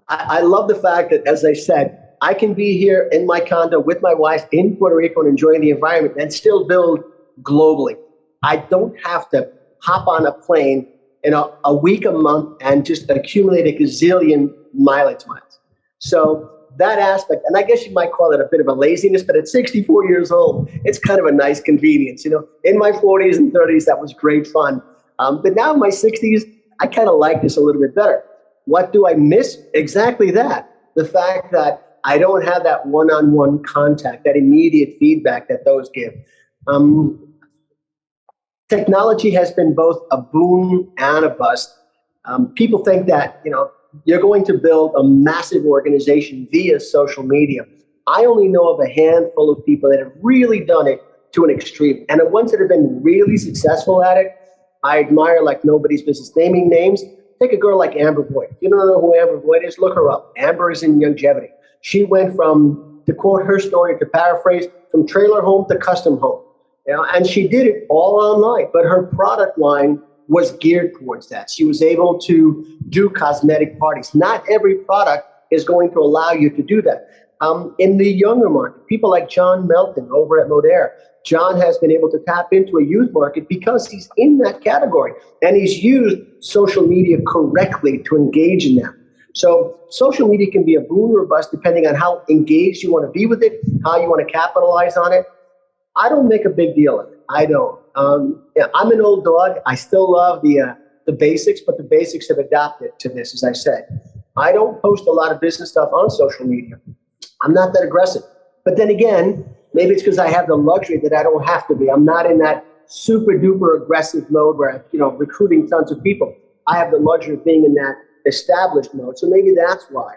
I love the fact that, as I said, I can be here in my condo with my wife in Puerto Rico and enjoying the environment and still build globally. I don't have to hop on a plane in a week, a month, and just accumulate a gazillion mileage miles. So that aspect, and I guess you might call it a bit of a laziness, but at 64 years old, it's kind of a nice convenience. In my 40s and 30s, that was great fun. But now in my 60s, I kind of like this a little bit better. What do I miss? Exactly that. The fact that I don't have that one-on-one contact, that immediate feedback that those give. Technology has been both a boon and a bust. People think that, you're going to build a massive organization via social media. I only know of a handful of people that have really done it to an extreme. And the ones that have been really successful at it, I admire like nobody's business. Naming names, take a girl like Amber Voigt. If you don't know who Amber Voigt is, look her up. Amber is in longevity. She went from, to quote her story, to paraphrase, from trailer home to custom home. And she did it all online, but her product line was geared towards that. She was able to do cosmetic parties. Not every product is going to allow you to do that. In the younger market, people like John Melton over at Modere, John has been able to tap into a youth market because he's in that category and he's used social media correctly to engage in that. So social media can be a boon or a bust depending on how engaged you want to be with it, how you want to capitalize on it. I don't make a big deal of it. I don't. I'm an old dog. I still love the basics, but the basics have adapted to this, as I said. I don't post a lot of business stuff on social media. I'm not that aggressive. But then again, maybe it's because I have the luxury that I don't have to be. I'm not in that super duper aggressive mode where I'm recruiting tons of people. I have the luxury of being in that established mode. So maybe that's why.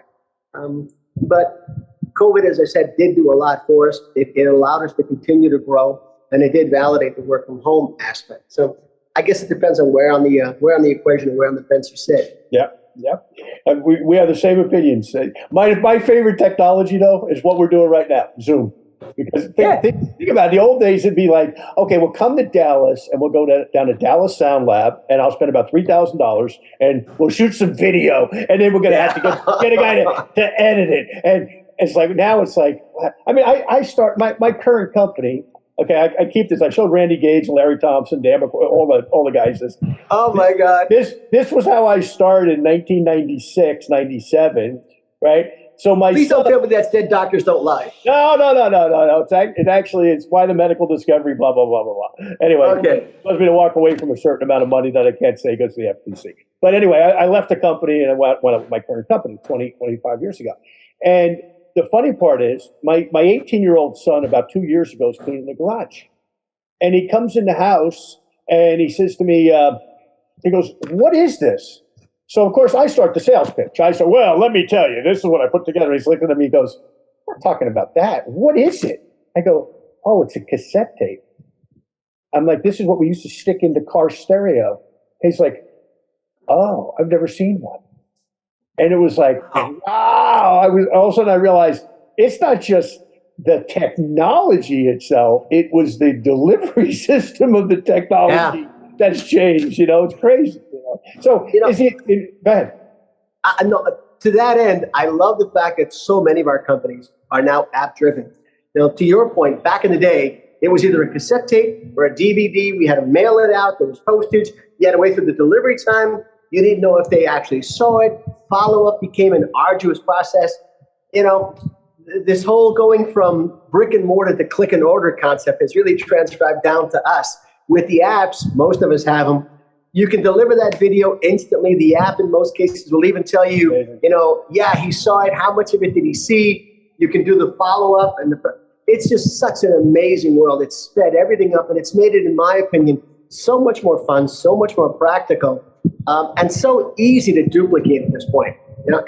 But COVID, as I said, did do a lot for us. It allowed us to continue to grow, and it did validate the work from home aspect. So I guess it depends on where on the equation and where on the fence you sit. Yeah. And we have the same opinions. My favorite technology, though, is what we're doing right now, Zoom. Because think about it. The old days, it'd be like, okay, we'll come to Dallas and we'll go down to Dallas Sound Lab and I'll spend about $3,000 and we'll shoot some video and then we're going to have to get a guy to edit it. And it's like, now it's like, I start my current company. Okay, I keep this. I showed Randy Gage, Larry Thompson, Dan McCoy, all the guys this. Oh my God. This was how I started in 1996, 97, right? So Please don't tell me that dead doctors don't lie. No. It's why the medical discovery, blah, blah, blah, blah, blah. Anyway, okay. It caused me to walk away from a certain amount of money that I can't say goes to the FTC. But anyway, I left the company and I went up with my current company 25 years ago. And the funny part is my 18-year-old son about 2 years ago is cleaning the garage. And he comes in the house and he says to me, he goes, "What is this?" So, of course, I start the sales pitch. I said, "Well, let me tell you, this is what I put together." He's looking at me, he goes, "We're not talking about that. What is it?" I go, "Oh, it's a cassette tape." I'm like, "This is what we used to stick into car stereo." He's like, "Oh, I've never seen one." And it was like, wow. All of a sudden I realized it's not just the technology itself. It was the delivery system of the technology that's changed. It's crazy. So go ahead. To that end, I love the fact that so many of our companies are now app driven. To your point, back in the day, it was either a cassette tape or a DVD. We had to mail it out. There was postage. You had to wait for the delivery time. You didn't know if they actually saw it. Follow-up became an arduous process. This whole going from brick and mortar to click and order concept has really transcribed down to us. With the apps, most of us have them. You can deliver that video instantly. The app, in most cases, will even tell you, he saw it. How much of it did he see? You can do the follow-up. It's just such an amazing world. It's sped everything up, and it's made it, in my opinion, so much more fun, so much more practical. And so easy to duplicate at this point.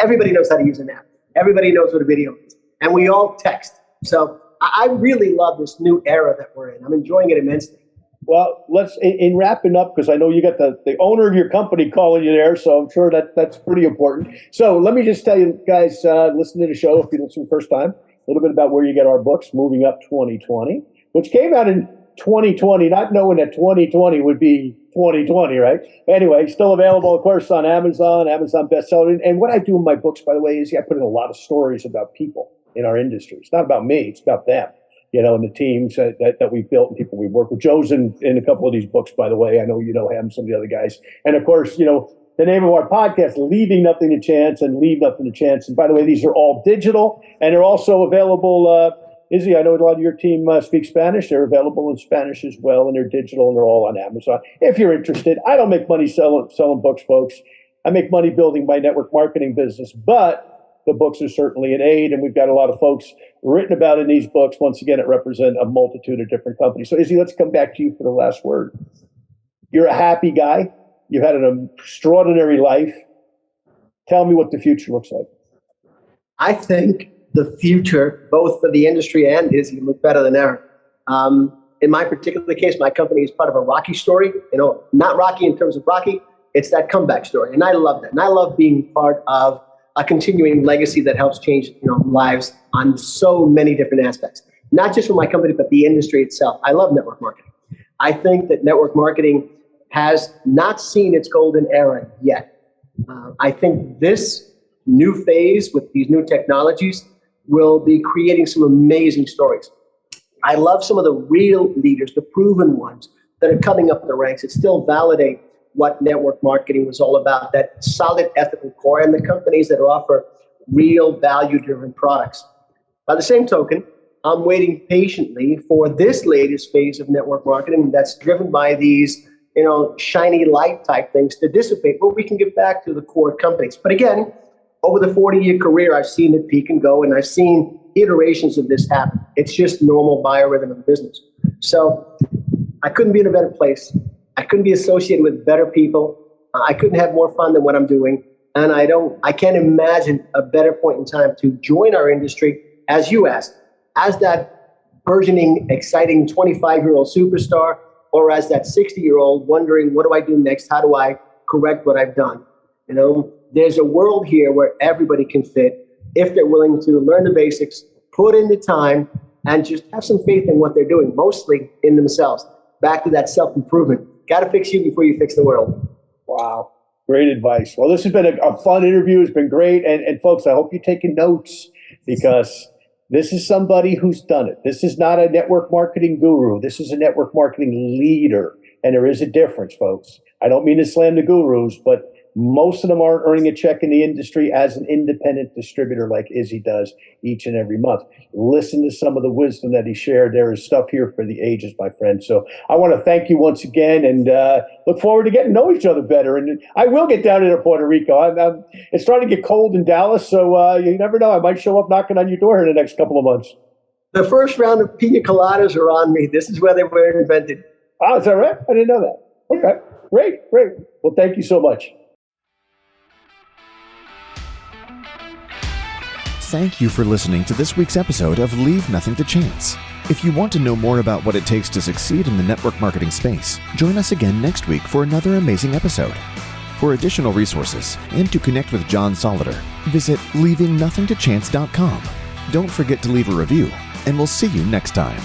Everybody knows how to use an app. Everybody knows what a video is. And we all text. So I really love this new era that we're in. I'm enjoying it immensely. Well, let's in wrapping up, because I know you got the owner of your company calling you there, so I'm sure that's pretty important. So let me just tell you guys, listen to the show if you listen for the first time, a little bit about where you get our books, Moving Up 2020, which came out in 2020, not knowing that 2020 would be 2020, right? Anyway, still available, of course, on Amazon bestseller. And what I do in my books, by the way, is I put in a lot of stories about people in our industry. It's not about me, it's about them. And the teams that we've built and people we work with. Joe's in a couple of these books, by the way. I know you know him, some of the other guys. And of course, the name of our podcast, Leaving Nothing to Chance and Leave Nothing to Chance. And by the way, these are all digital and they're also available. Izzy, I know a lot of your team speaks Spanish. They're available in Spanish as well, and they're digital and they're all on Amazon. If you're interested, I don't make money selling books, folks. I make money building my network marketing business, but the books are certainly an aid, and we've got a lot of folks written about in these books. Once again, it represents a multitude of different companies. So, Izzy, let's come back to you for the last word. You're a happy guy. You've had an extraordinary life. Tell me what the future looks like. I think the future, both for the industry and Izzy, look better than ever. In my particular case, my company is part of a Rocky story. Not Rocky in terms of Rocky. It's that comeback story, and I love that. And I love being part of a continuing legacy that helps change lives on so many different aspects, not just for my company, but the industry itself. I love network marketing. I think that network marketing has not seen its golden era yet. I think this new phase with these new technologies will be creating some amazing stories. I love some of the real leaders, the proven ones that are coming up the ranks that still validate what network marketing was all about, that solid ethical core, and the companies that offer real value-driven products. By the same token, I'm waiting patiently for this latest phase of network marketing that's driven by these, shiny light type things to dissipate, but we can get back to the core companies. But again, over the 40-year career, I've seen it peak and go, and I've seen iterations of this happen. It's just normal biorhythm of business. So I couldn't be in a better place. I couldn't be associated with better people. I couldn't have more fun than what I'm doing. And I can't imagine a better point in time to join our industry, as you asked, as that burgeoning, exciting 25-year-old superstar, or as that 60-year-old wondering, what do I do next? How do I correct what I've done? There's a world here where everybody can fit if they're willing to learn the basics, put in the time, and just have some faith in what they're doing, mostly in themselves. Back to that self-improvement. Got to fix you before you fix the world. Wow. Great advice. Well, this has been a fun interview. It's been great. And folks, I hope you're taking notes, because this is somebody who's done it. This is not a network marketing guru. This is a network marketing leader. And there is a difference, folks. I don't mean to slam the gurus, but most of them aren't earning a check in the industry as an independent distributor like Izzy does each and every month. Listen to some of the wisdom that he shared. There is stuff here for the ages, my friend. So I want to thank you once again, and look forward to getting to know each other better. And I will get down into Puerto Rico. It's starting to get cold in Dallas, so you never know. I might show up knocking on your door here in the next couple of months. The first round of pina coladas are on me. This is where they were invented. Oh, is that right? I didn't know that. Okay, great. Well, thank you so much. Thank you for listening to this week's episode of Leave Nothing to Chance. If you want to know more about what it takes to succeed in the network marketing space, join us again next week for another amazing episode. For additional resources and to connect with John Soloder, visit leavingnothingtochance.com. Don't forget to leave a review, and we'll see you next time.